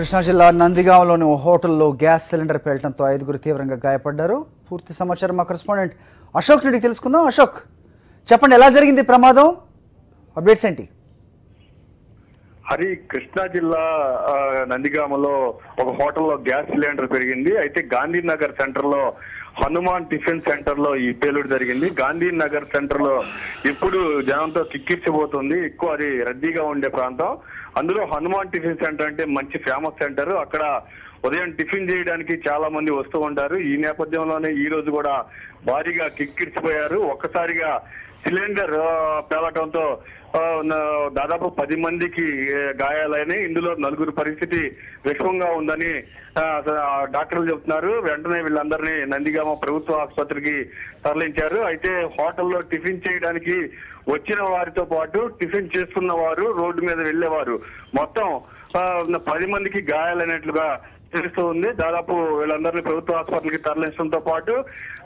కృష్ణా జిల్లా నందిగాంలోని ఓ హోటల్లో gas cylinder పేలటంతో 5గురు తీవ్రంగా గాయపడ్డారు. పూర్తి సమాచారం మా కరెస్పాండెంట్ అశోక్ రెడ్డికి తెలుసుకుందాం. అశోక్, చెప్పండి, ఎలా జరిగింది ప్రమాదం? అప్డేట్స్ ఏంటి? హరి, కృష్ణా జిల్లా నందిగామలో ఒక హోటల్లో గ్యాస్ సిలిండర్ పెరిగింది. అయితే గాంధీనగర్ సెంటర్ లో హనుమాన్ టిఫిన్ సెంటర్ లో ఈ పేలుడు జరిగింది. గాంధీనగర్ సెంటర్ లో ఇప్పుడు జనంతో కిక్కిర్చిపోతుంది. ఎక్కువ అది రద్దీగా ఉండే ప్రాంతం. అందులో హనుమాన్ టిఫిన్ సెంటర్ అంటే మంచి ఫేమస్ సెంటర్. అక్కడ ఉదయం టిఫిన్ చేయడానికి చాలా మంది వస్తూ ఉంటారు. ఈ నేపథ్యంలోనే ఈ రోజు కూడా భారీగా కిక్కిర్చిపోయారు. ఒక్కసారిగా సిలిండర్ పేలటంతో దాదాపు 10 మందికి గాయాలైనాయి. ఇందులో 4 పరిస్థితి విషమంగా ఉందని డాక్టర్లు చెబుతున్నారు. వెంటనే వీళ్ళందరినీ నందిగామ ప్రభుత్వ ఆసుపత్రికి తరలించారు. అయితే హోటల్లో టిఫిన్ చేయడానికి వచ్చిన వారితో పాటు టిఫిన్ చేస్తున్న వారు, రోడ్డు మీద వెళ్లేవారు మొత్తం 10 మందికి గాయాలైనట్లుగా తెలుస్తూ ఉంది. దాదాపు వీళ్ళందరినీ ప్రభుత్వ ఆసుపత్రికి తరలించడంతో పాటు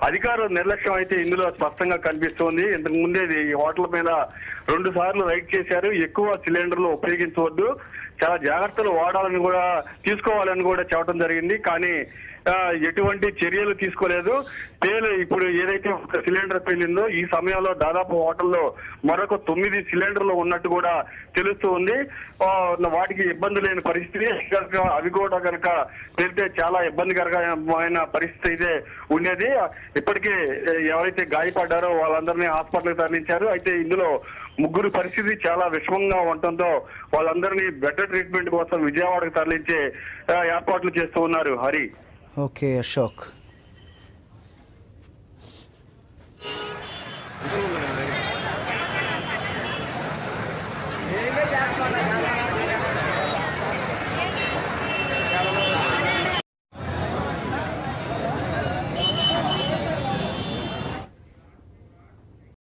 అధికారుల నిర్లక్ష్యం అయితే ఇందులో స్పష్టంగా కనిపిస్తుంది. ఇంతకు ముందే ఈ హోటల్ మీద 2 సార్లు రైడ్ చేశారు. ఎక్కువ సిలిండర్లు ఉపయోగించవద్దు, చాలా జాగ్రత్తలు వాడాలని కూడా తీసుకోవాలని కూడా చెప్పడం జరిగింది. కానీ ఎటువంటి చర్యలు తీసుకోలేదు. ఇప్పుడు ఏదైతే ఒక సిలిండర్ పేలిందో ఈ సమయంలో దాదాపు హోటల్లో మరొక 9 సిలిండర్లు ఉన్నట్టు కూడా తెలుస్తూ ఉంది. వాటికి ఇబ్బంది లేని పరిస్థితి. అవి కూడా కనుక పేలితే చాలా ఇబ్బందికరమైన పరిస్థితి అయితే ఉండేది. ఇప్పటికే ఎవరైతే గాయపడ్డారో వాళ్ళందరినీ హాస్పిటల్కి తరలించారు. అయితే ఇందులో 3 పరిస్థితి చాలా విషమంగా ఉండటంతో వాళ్ళందరినీ బెటర్ ట్రీట్మెంట్ కోసం విజయవాడకు తరలించే ఏర్పాట్లు చేస్తూ ఉన్నారు. హరి. ఓకే అశోక్.